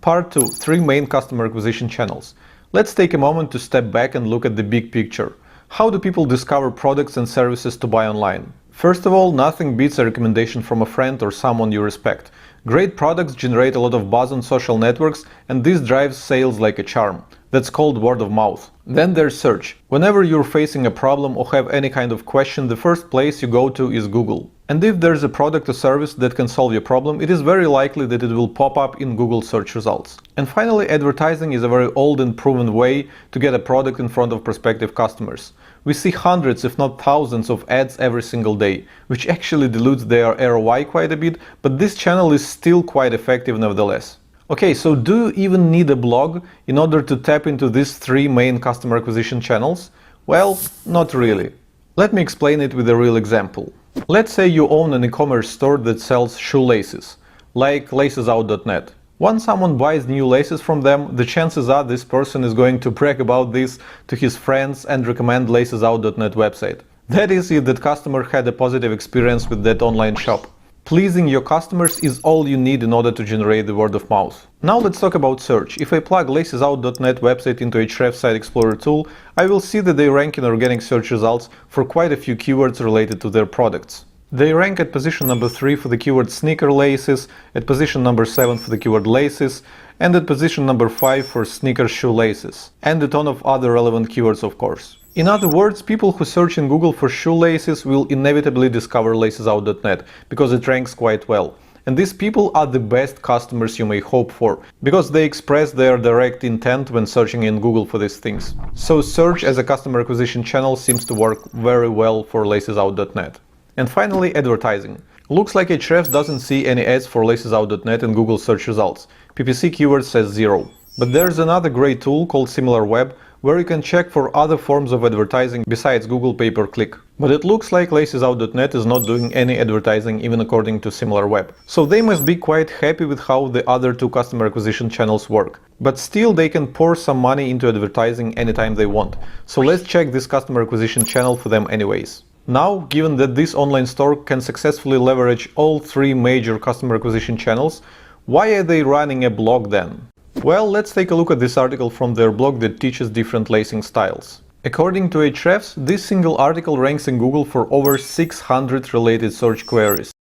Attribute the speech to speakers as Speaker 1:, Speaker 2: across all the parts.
Speaker 1: Part 2. 3 main customer acquisition channels. Let's take a moment to step back and look at the big picture. How do people discover products and services to buy online? First of all, nothing beats a recommendation from a friend or someone you respect. Great products generate a lot of buzz on social networks, and this drives sales like a charm. That's called word of mouth. Then there's search. Whenever you're facing a problem or have any kind of question, the first place you go to is Google. And if there's a product or service that can solve your problem, it is very likely that it will pop up in Google search results. And finally, advertising is a very old and proven way to get a product in front of prospective customers. We see hundreds, if not thousands, of ads every single day, which actually dilutes their ROI quite a bit, but this channel is still quite effective nevertheless. Okay, so do you even need a blog in order to tap into these 3 main customer acquisition channels? Well, not really. Let me explain it with a real example. Let's say you own an e-commerce store that sells shoelaces, like lacesout.net. Once someone buys new laces from them, the chances are this person is going to brag about this to his friends and recommend lacesout.net website. That is, if that customer had a positive experience with that online shop. Pleasing your customers is all you need in order to generate the word of mouth. Now let's talk about search. If I plug lacesout.net website into Ahrefs Site Explorer tool, I will see that they rank in organic search results for quite a few keywords related to their products. They rank at position number 3 for the keyword sneaker laces, at position number 7 for the keyword laces, and at position number 5 for sneaker shoelaces, and a ton of other relevant keywords, of course. In other words, people who search in Google for shoelaces will inevitably discover lacesout.net, because it ranks quite well. And these people are the best customers you may hope for, because they express their direct intent when searching in Google for these things. So search as a customer acquisition channel seems to work very well for lacesout.net. And finally, advertising. Looks like Ahrefs doesn't see any ads for lacesout.net in Google search results. PPC keyword says 0. But there's another great tool called SimilarWeb, where you can check for other forms of advertising besides Google pay-per-click. But it looks like lacesout.net is not doing any advertising even according to SimilarWeb. So they must be quite happy with how the other 2 customer acquisition channels work. But still they can pour some money into advertising anytime they want. So let's check this customer acquisition channel for them anyways. Now, given that this online store can successfully leverage all 3 major customer acquisition channels, why are they running a blog then? Well, let's take a look at this article from their blog that teaches different lacing styles. According to Ahrefs, this single article ranks in Google for over 600 related search queries.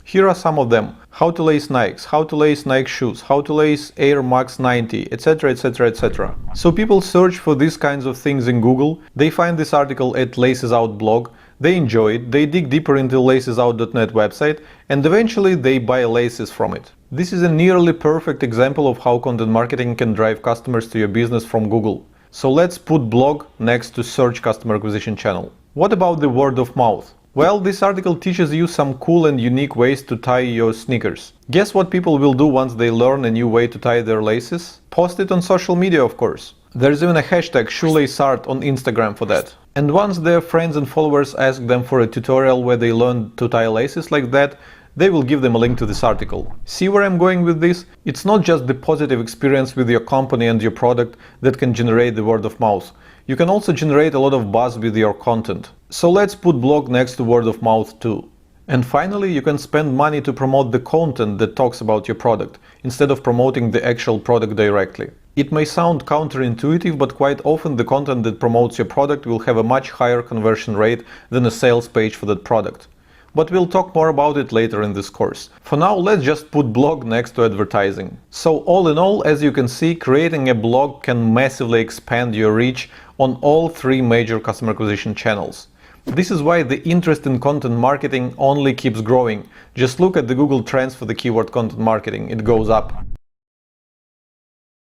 Speaker 1: Here are some of them: how to lace Nikes, how to lace Nike shoes, how to lace Air Max 90, etc, etc, etc. So people search for these kinds of things in Google, they find this article at Lacesout blog, they enjoy it, they dig deeper into lacesout.net website, and eventually they buy laces from it. This is a nearly perfect example of how content marketing can drive customers to your business from Google. So let's put blog next to search customer acquisition channel. What about the word of mouth? Well, this article teaches you some cool and unique ways to tie your sneakers. Guess what people will do once they learn a new way to tie their laces? Post it on social media, of course. There's even a hashtag shoelaceart on Instagram for that. And once their friends and followers ask them for a tutorial where they learn to tie laces like that, they will give them a link to this article. See where I'm going with this? It's not just the positive experience with your company and your product that can generate the word of mouth. You can also generate a lot of buzz with your content. So let's put blog next to word of mouth too. And finally, you can spend money to promote the content that talks about your product, instead of promoting the actual product directly. It may sound counterintuitive, but quite often the content that promotes your product will have a much higher conversion rate than a sales page for that product. But we'll talk more about it later in this course. For now, let's just put blog next to advertising. So all in all, as you can see, creating a blog can massively expand your reach on all 3 major customer acquisition channels. This is why the interest in content marketing only keeps growing. Just look at the Google Trends for the keyword content marketing, it goes up.